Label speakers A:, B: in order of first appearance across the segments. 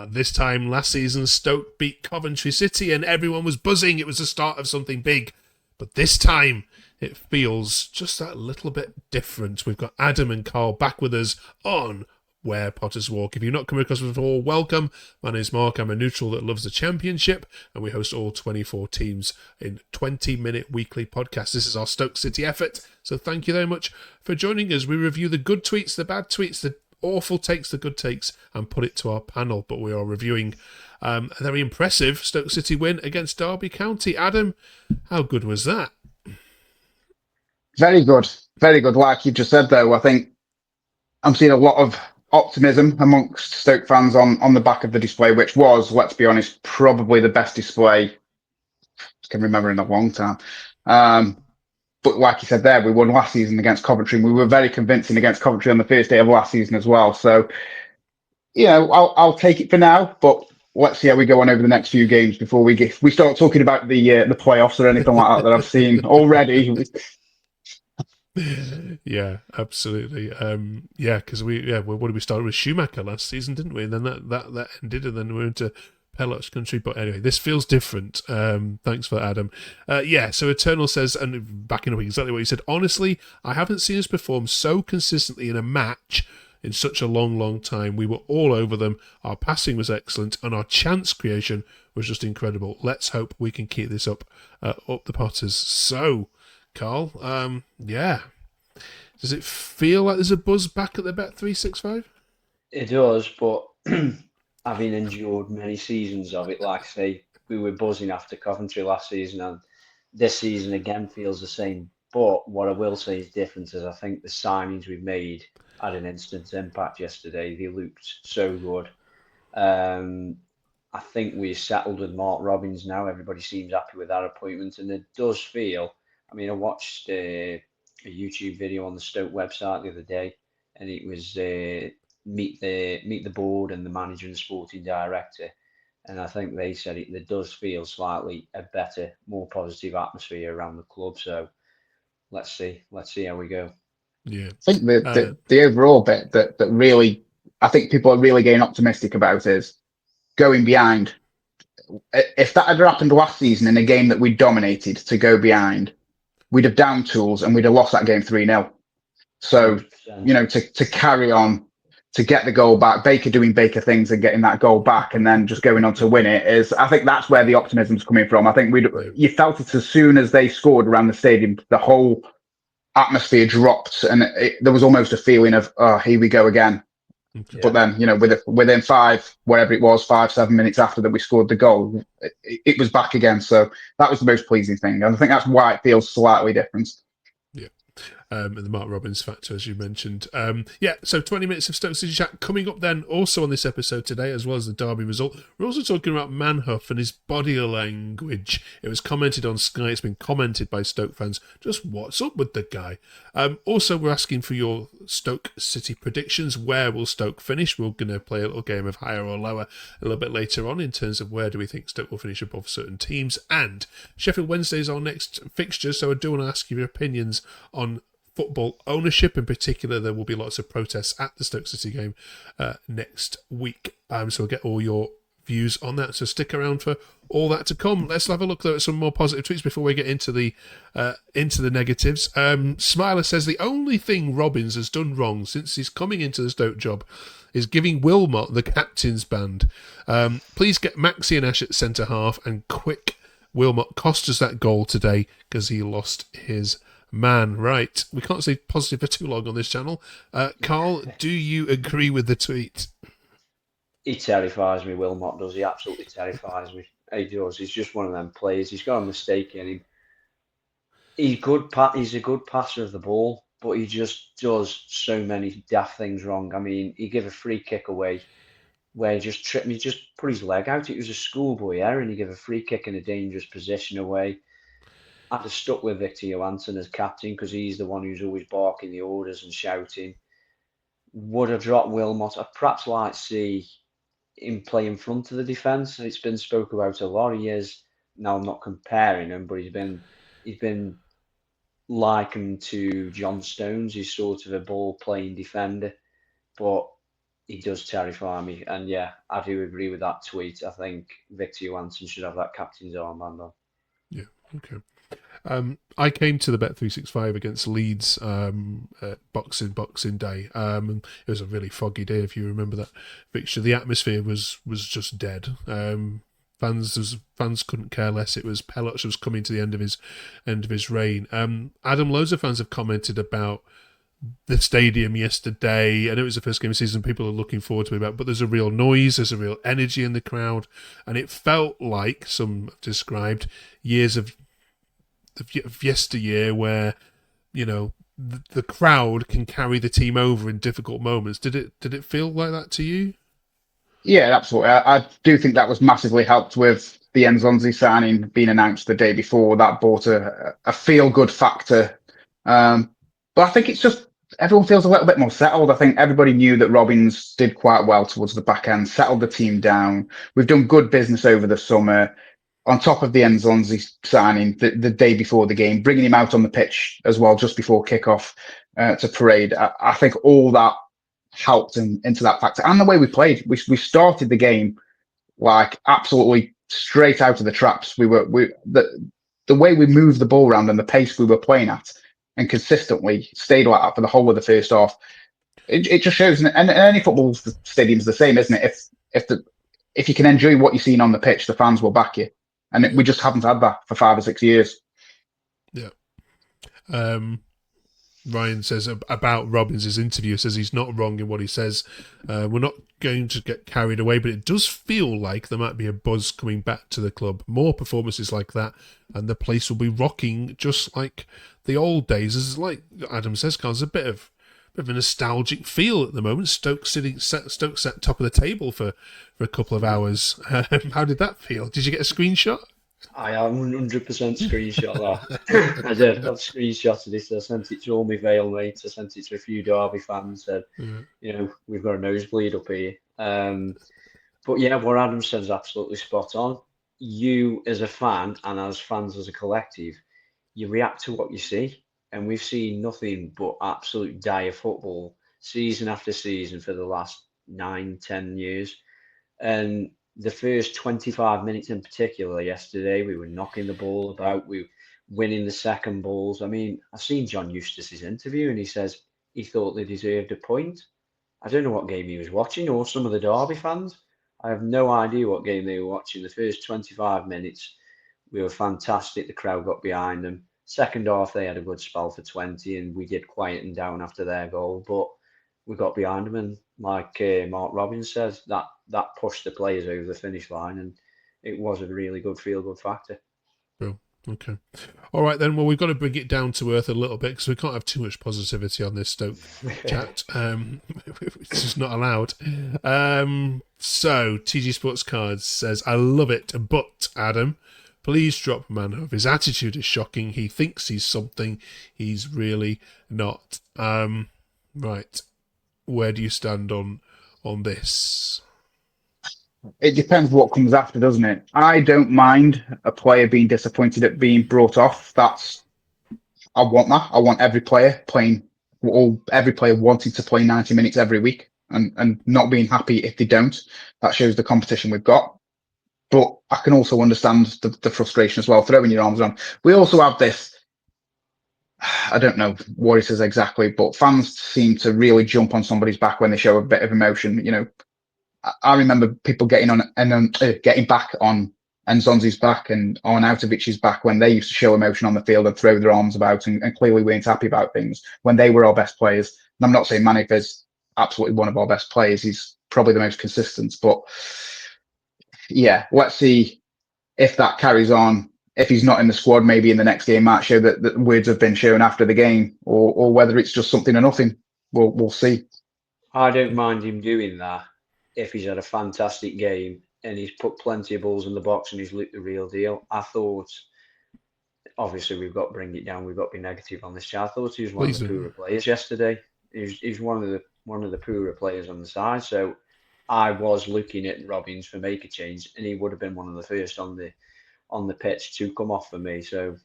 A: This time last season, Stoke beat Coventry City and everyone was buzzing. It was the start of something big. But this time, it feels just that little bit different. We've got Adam and Carl back with us on Where Potters Walk. If you've not come across us before, welcome. My name's Mark. I'm a neutral that loves the championship, and we host all 24 teams in 20-minute weekly podcasts. This is our Stoke City effort, so thank you very much for joining us. We review the good tweets, the bad tweets, the awful takes, the good takes, and put it to our panel. But we are reviewing a very impressive Stoke City win against Derby County. Adam, how good was that?
B: Very good. Very good. Like you just said, though, I think I'm seeing a lot of optimism amongst Stoke fans on the back of the display, which was, let's be honest, probably the best display I can remember in a long time. But like you said there, we won last season against Coventry, and we were very convincing against Coventry on the first day of last season as well. So, I'll take it for now, but let's see how we go on over the next few games before we start talking about the playoffs or anything like that I've seen already.
A: Yeah, absolutely. Because what did we start with Schumacher last season, didn't we? And then that ended, and then we went into Pelot's country. But anyway, this feels different. Thanks for that, Adam. So Eternal says, and backing up exactly what you said, honestly, I haven't seen us perform so consistently in a match in such a long, long time. We were all over them. Our passing was excellent, and our chance creation was just incredible. Let's hope we can keep this up the Potters. So, Carl, does it feel like there's a buzz back at the Bet365?
C: It does, but having endured many seasons of it, like I say, we were buzzing after Coventry last season, and this season again feels the same. But what I will say is different is I think the signings we've made had an instant impact yesterday. They looked so good. I think we're settled with Mark Robbins now. Everybody seems happy with that appointment, and it does feel. I mean, I watched a YouTube video on the Stoke website the other day, and it was meet the board and the manager and the sporting director, and I think they said it does feel slightly a better, more positive atmosphere around the club. So let's see how we go.
A: Yeah,
B: I think the overall bit that really I think people are really getting optimistic about is going behind. If that had happened last season in a game that we dominated to go behind, we'd have down tools and we'd have lost that game 3-0. So, 100%. To carry on, to get the goal back, Baker doing Baker things and getting that goal back and then just going on to win it I think that's where the optimism's coming from. I think you felt it as soon as they scored around the stadium, the whole atmosphere dropped and there was almost a feeling of, oh, here we go again. Yeah. But then, within 5-7 minutes after that we scored the goal, it was back again. So that was the most pleasing thing. And I think that's why it feels slightly different.
A: Yeah. And the Mark Robbins factor, as you mentioned. So 20 minutes of Stoke City chat coming up then also on this episode today, as well as the Derby result. We're also talking about Manhoef and his body language. It was commented on Sky. It's been commented by Stoke fans. Just what's up with the guy? Also, we're asking for your Stoke City predictions. Where will Stoke finish? We're going to play a little game of higher or lower a little bit later on in terms of where do we think Stoke will finish above certain teams. And Sheffield Wednesday is our next fixture, so I do want to ask you your opinions on football ownership. In particular, there will be lots of protests at the Stoke City game next week. So we'll get all your views on that. So stick around for all that to come. Let's have a look though at some more positive tweets before we get into the negatives. Smiler says the only thing Robbins has done wrong since he's coming into the Stoke job is giving Wilmot the captain's band. Please get Maxi and Ash at centre half and quick. Wilmot cost us that goal today because he lost his man. Right, we can't say positive for too long on this channel. Carl, do you agree with the tweet?
C: He terrifies me, Wilmot does. He absolutely terrifies me. He does. He's just one of them players. He's got a mistake in him. He's a good passer of the ball, but he just does so many daft things wrong. I mean, he gave a free kick away where he just tripped me, just put his leg out. It was a schoolboy error, and he gave a free kick in a dangerous position away. I'd have stuck with Victor Johansen as captain because he's the one who's always barking the orders and shouting. Would have dropped Wilmot. I'd perhaps like to see him play in front of the defence. It's been spoke about a lot of years. Now I'm not comparing him, but he's been likened to John Stones. He's sort of a ball playing defender. But he does terrify me. And yeah, I do agree with that tweet. I think Victor Johansen should have that captain's armband on.
A: Yeah, okay. I came to the Bet365 against Leeds Boxing Day. And it was a really foggy day, if you remember that fixture. The atmosphere was just dead. Fans couldn't care less. It was Peloch was coming to the end of his reign. Adam, loads of fans have commented about the stadium yesterday. I know it was the first game of the season. People are looking forward to it, but there's a real noise, there's a real energy in the crowd, and it felt like some described years of yesteryear where, you know, the crowd can carry the team over in difficult moments. Did it feel like that to you?
B: Yeah, absolutely. I do think that was massively helped with the Nzonzi signing being announced the day before. That brought a feel good factor. But I think it's just everyone feels a little bit more settled. I think everybody knew that Robbins did quite well towards the back end, settled the team down. We've done good business over the summer. On top of the Nzonzi signing the day before the game, bringing him out on the pitch as well just before kickoff to parade. I think all that helped into that factor, and the way we played. We started the game like absolutely straight out of the traps. The way we moved the ball around and the pace we were playing at, and consistently stayed like that for the whole of the first half. It just shows, and any football stadium's the same, isn't it? If you can enjoy what you're seeing on the pitch, the fans will back you. And we just haven't had that for 5 or 6 years.
A: Yeah. Ryan says about Robbins' interview, says he's not wrong in what he says. We're not going to get carried away, but it does feel like there might be a buzz coming back to the club. More performances like that, and the place will be rocking just like the old days. As like Adam says, Carl, there's a bit of a nostalgic feel at the moment. Stoke sat top of the table for a couple of hours. How did that feel? Did you get a screenshot?
C: I am 100% screenshot that. I did. I've screenshotted it. I sent it to all my Vale mates. I sent it to a few Derby fans. Said, you know, we've got a nosebleed up here. But yeah, what Adam said is absolutely spot on. You as a fan and as fans as a collective, you react to what you see. And we've seen nothing but absolute dire football season after season for the last 9, 10 years. And the first 25 minutes in particular yesterday, we were knocking the ball about, we were winning the second balls. I mean, I've seen John Eustace's interview and he says he thought they deserved a point. I don't know what game he was watching, or some of the Derby fans. I have no idea what game they were watching. The first 25 minutes, we were fantastic. The crowd got behind them. Second half, they had a good spell for 20, and we did quieten down after their goal. But we got behind them, and like Mark Robbins says, that pushed the players over the finish line, and it was a really good feel-good factor.
A: Oh, okay. All right, then. Well, we've got to bring it down to earth a little bit because we can't have too much positivity on this Stoke chat. It's just not allowed. So, TG Sports Cards says, I love it, but, Adam, please drop Manhoef. His attitude is shocking. He thinks he's something. He's really not. Right. Where do you stand on this?
B: It depends what comes after, doesn't it? I don't mind a player being disappointed at being brought off. I want that. I want every player playing, or every player wanting to play 90 minutes every week and not being happy if they don't. That shows the competition we've got. But I can also understand the frustration as well, throwing your arms around. We also have this, I don't know what it is exactly, but fans seem to really jump on somebody's back when they show a bit of emotion. You know, I remember people getting back on Nzonzi's back and on Arnautovic's back when they used to show emotion on the field and throw their arms about and clearly weren't happy about things when they were our best players. And I'm not saying Manhoef is absolutely one of our best players. He's probably the most consistent, but yeah, let's see if that carries on. If he's not in the squad, maybe in the next game might show that words have been shown after the game, or whether it's just something or nothing. We'll see.
C: I don't mind him doing that if he's had a fantastic game and he's put plenty of balls in the box and he's looked the real deal. I thought, obviously, we've got to bring it down. We've got to be negative on this chat. I thought he was one of the poorer players yesterday. He's one of the poorer players on the side. So I was looking at Robbins for make a change, and he would have been one of the first on the pitch to come off for me. So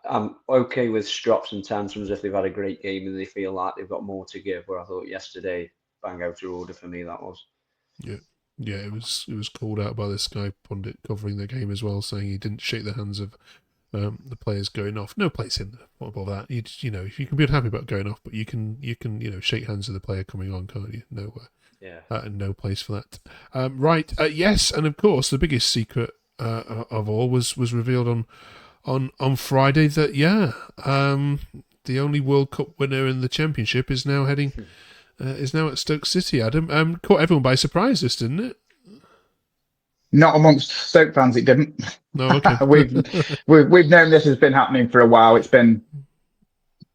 C: I'm okay with strops and tantrums if they've had a great game and they feel like they've got more to give. Where I thought yesterday, bang out of order for me. That was.
A: Yeah, it was called out by the Sky pundit covering the game as well, saying he didn't shake the hands of the players going off. No place in there. What about that? You know, you can be unhappy about going off, but you can shake hands with the player coming on, can't you? Nowhere.
C: Yeah.
A: And no place for that. Right. Yes, and of course the biggest secret of all was revealed on Friday that the only World Cup winner in the Championship is now heading. Is now at Stoke City, Adam. Caught everyone by surprise, this, didn't it?
B: Not amongst Stoke fans, it didn't.
A: No, okay.
B: we've known this has been happening for a while. It's been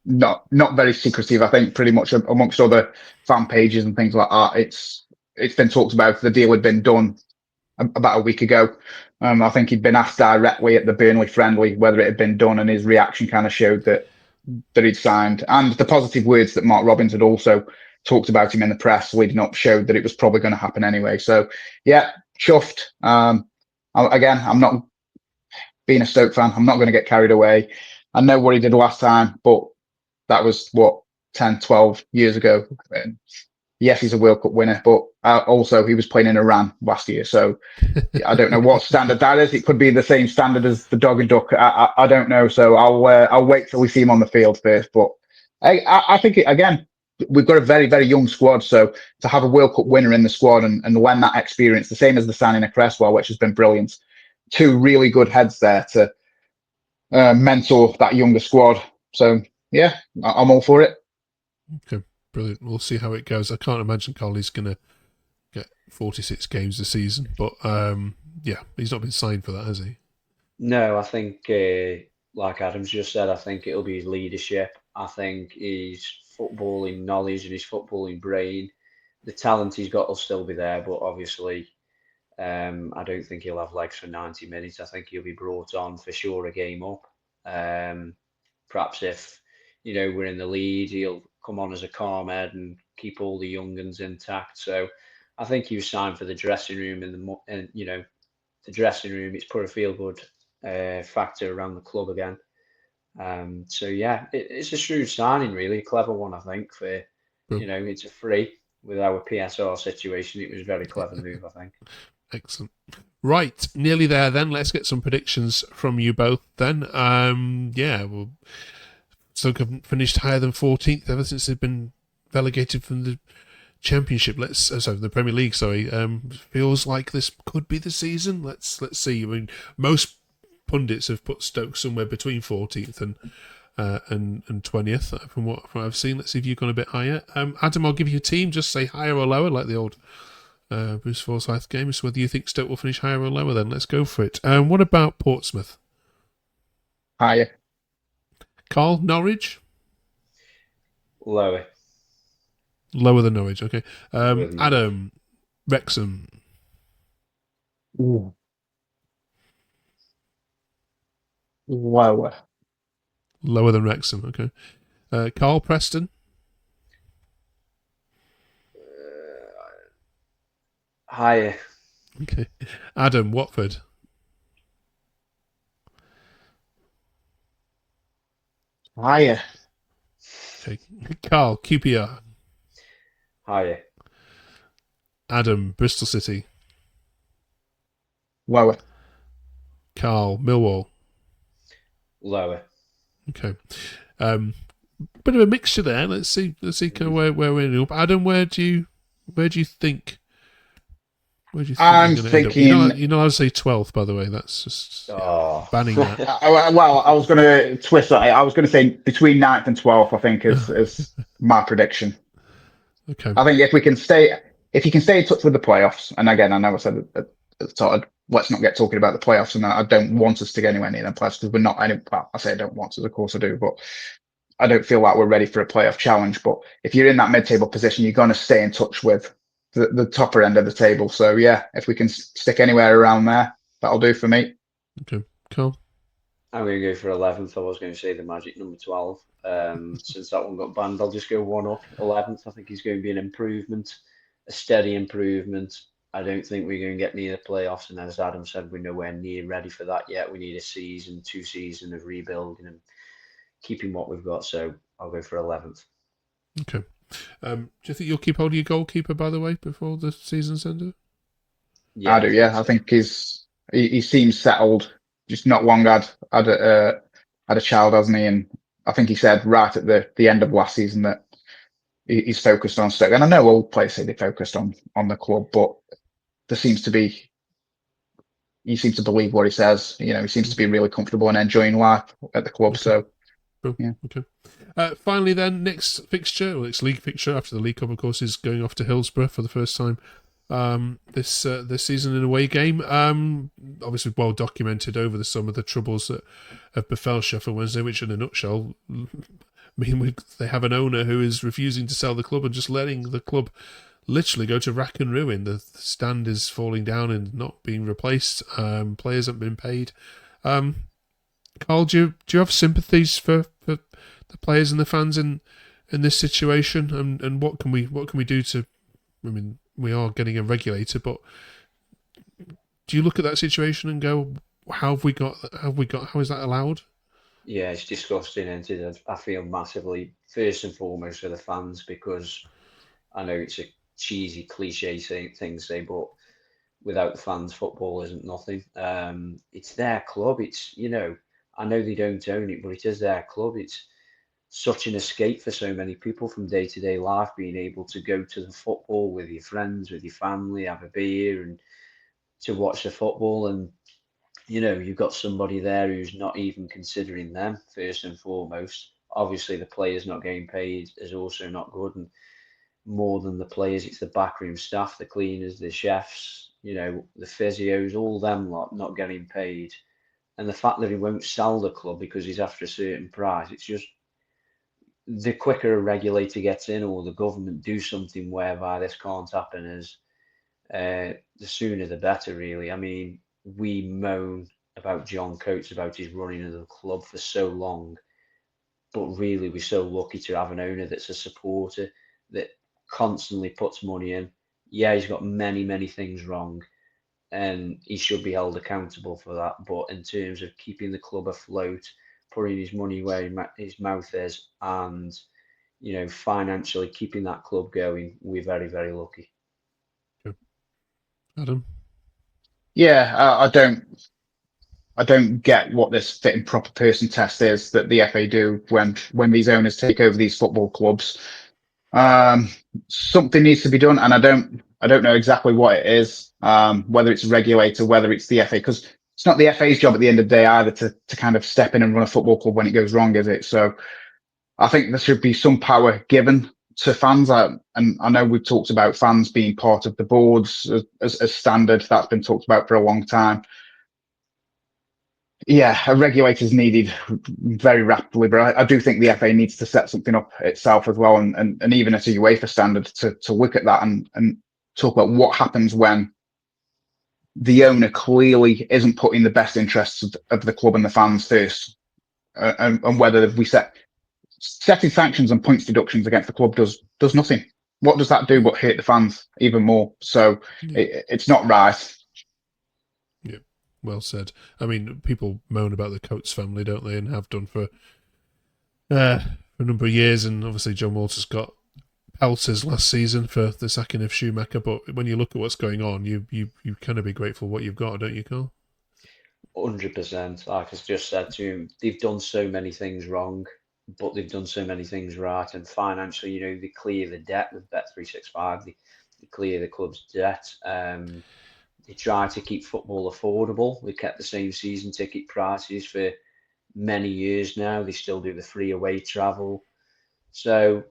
B: not very secretive. I think pretty much amongst other fan pages and things like that. It's been talked about. The deal had been done about a week ago. I think he'd been asked directly at the Burnley friendly whether it had been done, and his reaction kind of showed that he'd signed. And the positive words that Mark Robbins had also talked about him in the press leading up showed that it was probably going to happen anyway. So, yeah, chuffed. Again, I'm not being a Stoke fan. I'm not going to get carried away. I know what he did last time, but that was, 10, 12 years ago. And yes, he's a World Cup winner, but also he was playing in Iran last year. So I don't know what standard that is. It could be the same standard as the dog and duck. I don't know. So I'll wait till we see him on the field first. But I think, again, we've got a very, very young squad. So to have a World Cup winner in the squad and lend that experience, the same as the signing of Cresswell, which has been brilliant. Two really good heads there to mentor that younger squad. So, yeah, I'm all for it.
A: Okay, brilliant. We'll see how it goes. I can't imagine Carly's going to get 46 games this season. But, he's not been signed for that, has he?
C: No, I think, like Adam's just said, I think it'll be his leadership. I think his footballing knowledge and his footballing brain, the talent he's got will still be there, but obviously I don't think he'll have legs for 90 minutes. I think he'll be brought on for sure a game up. Perhaps if, we're in the lead, he'll come on as a calm head and keep all the young uns intact. So I think he was signed for the dressing room and the dressing room, it's put a feel-good factor around the club again. It's a shrewd signing, really, a clever one, I think. For it's a free with our PSR situation. It was a very clever move, I think.
A: Excellent. Right, nearly there. Then let's get some predictions from you both. Then, Stoke haven't finished higher than 14th ever since they've been relegated from the Championship. The Premier League. Sorry, feels like this could be the season. Let's see. I mean, most pundits have put Stoke somewhere between 14th and 20th from what I've seen. Let's see if you've gone a bit higher. Adam, I'll give you a team. Just say higher or lower, like the old Bruce Forsyth game. So whether you think Stoke will finish higher or lower, then let's go for it. What about Portsmouth?
B: Higher.
A: Carl, Norwich?
C: Lower.
A: Lower than Norwich, okay.
C: Than
A: Adam, Wrexham?
B: Ooh. Lower.
A: Lower than Wrexham, okay. Carl, Preston?
C: Higher.
A: Okay. Adam, Watford?
B: Higher.
A: Okay. Carl, QPR?
C: Higher.
A: Adam, Bristol City?
B: Lower.
A: Carl, Millwall?
C: Lower.
A: Okay. Bit of a mixture there. Let's see kind of where we're ending up. Adam, where do you think? Where do you think
B: I'm
A: you're going to
B: thinking.
A: End up? You're not allowed to say 12th, by the way. That's just banning that.
B: Well, I was going to twist that. I was going to say between 9th and 12th. I think is my prediction.
A: Okay.
B: I think if you can stay in touch with the playoffs, and again, I know I said at the start, let's not get talking about the playoffs, and I don't want us to get anywhere near them playoffs because we're not. Well, I say I don't want us, of course I do, but I don't feel like we're ready for a playoff challenge. But if you're in that mid-table position, you're going to stay in touch with the topper end of the table. So yeah, if we can stick anywhere around there, that'll do for me.
A: Okay, cool.
C: I'm going to go for 11th. I was going to say the magic number 12. Since that one got banned, I'll just go one up. 11th. I think he's going to be an improvement, a steady improvement. I don't think we're going to get near the playoffs. And as Adam said, we're nowhere near ready for that yet. We need a season, 2 seasons of rebuilding and keeping what we've got. So I'll go for 11th.
A: Okay. Do you think you'll keep hold of your goalkeeper, by the way, before the season's ended?
B: I do, yeah. I
C: so.
B: think he seems settled. Just not long had a child, hasn't he? And I think he said right at the end of last season that he's focused on Stoke. And I know all players say they focused on the club, but there seems to be he seems to believe what he says. You know, he seems to be really comfortable and enjoying life at the club.
A: Okay.
B: So
A: Cool.
B: yeah.
A: Okay. Finally, then, next fixture, well, next league fixture after the League Cup, of course, is going off to Hillsborough for the first time this season in a away game. Obviously, well documented over the summer, the troubles that have befell Sheffield Wednesday, which, in a nutshell, mean they have an owner who is refusing to sell the club and just letting the club literally go to rack and ruin. The stand is falling down and not being replaced. Players haven't been paid. Carl, do you have sympathies for the players and the fans in this situation, and what can we do to? I mean, we are getting a regulator, but do you look at that situation and go, how is that allowed?
C: Yeah, it's disgusting, isn't it? I feel massively, first and foremost, for the fans, because I know it's a cheesy cliche thing to say, but without the fans, football isn't nothing. It's their club. It's, I know they don't own it, but it is their club. It's such an escape for so many people from day to day life, being able to go to the football with your friends, with your family, have a beer, and to watch the football. And you've got somebody there who's not even considering them first and foremost. Obviously, the players not getting paid is also not good, and more than the players, it's the backroom staff, the cleaners, the chefs, the physios, all them lot not getting paid. And the fact that he won't sell the club because he's after a certain price, it's just the quicker a regulator gets in, or the government do something whereby this can't happen, is the sooner the better, really. I mean, we moan about John Coates, about his running of the club for so long, but really we're so lucky to have an owner that's a supporter, that constantly puts money in. Yeah, he's got many, many things wrong, and he should be held accountable for that. But in terms of keeping the club afloat, putting his money where his mouth is, and financially keeping that club going, we're very, very lucky.
A: Adam?
B: Yeah, I don't get what this fit and proper person test is that the FA do when these owners take over these football clubs. Something needs to be done, and I don't know exactly what it is. Whether it's a regulator, whether it's the FA, because it's not the FA's job at the end of the day either to kind of step in and run a football club when it goes wrong, is it? So I think there should be some power given to fans. And I know we've talked about fans being part of the boards as standard. That's been talked about for a long time. Yeah, a regulator is needed very rapidly, but I do think the FA needs to set something up itself as well, and even at a UEFA standard to look at that and talk about what happens when the owner clearly isn't putting the best interests of the club and the fans first, and whether we setting sanctions and points deductions against the club does nothing. What does that do but hurt the fans even more? So it's not right.
A: Yeah, well said. I mean, people moan about the Coates family, don't they, and have done for a number of years. And obviously, John Walters got pelters last season for the sacking of Schumacher. But when you look at what's going on, you kind of be grateful for what you've got, don't you, Carl?
C: 100%. Like I just said to him, they've done so many things wrong, but they've done so many things right. And financially, they clear the debt with Bet365. They clear the club's debt. They try to keep football affordable. They kept the same season ticket prices for many years now. They still do the free away travel. So,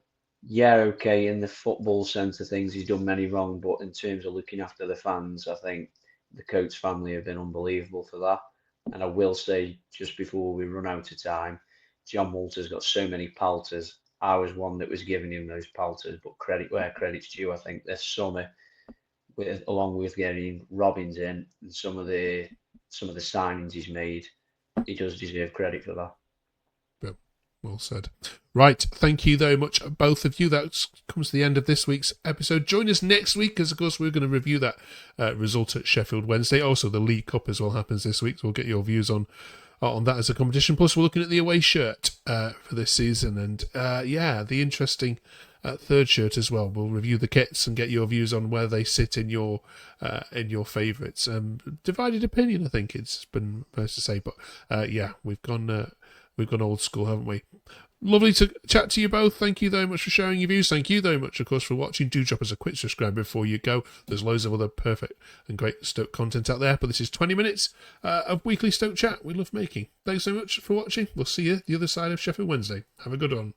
C: yeah, okay, in the football sense of things, he's done many wrong. But in terms of looking after the fans, I think the Coates family have been unbelievable for that. And I will say, just before we run out of time, John Walters got so many palters. I was one that was giving him those palters, but credit where credit's due. I think this summer, along with getting Robbins in and some of the signings he's made, he does deserve credit for that.
A: Yep. Well said. Right, thank you very much, both of you. That comes to the end of this week's episode. Join us next week, because of course we're going to review that result at Sheffield Wednesday. Also, the League Cup as well happens this week, so we'll get your views on that as a competition. Plus, we're looking at the away shirt for this season, and the interesting third shirt as well. We'll review the kits and get your views on where they sit in your favourites. Divided opinion, I think it's been nice to say, but yeah, we've gone old school, haven't we? Lovely to chat to you both. Thank you very much for sharing your views. Thank you very much, of course, for watching. Do drop us a quick subscribe before you go. There's loads of other perfect and great Stoke content out there, but this is 20 minutes of weekly Stoke chat we love making. Thanks so much for watching. We'll see you the other side of Sheffield Wednesday. Have a good one.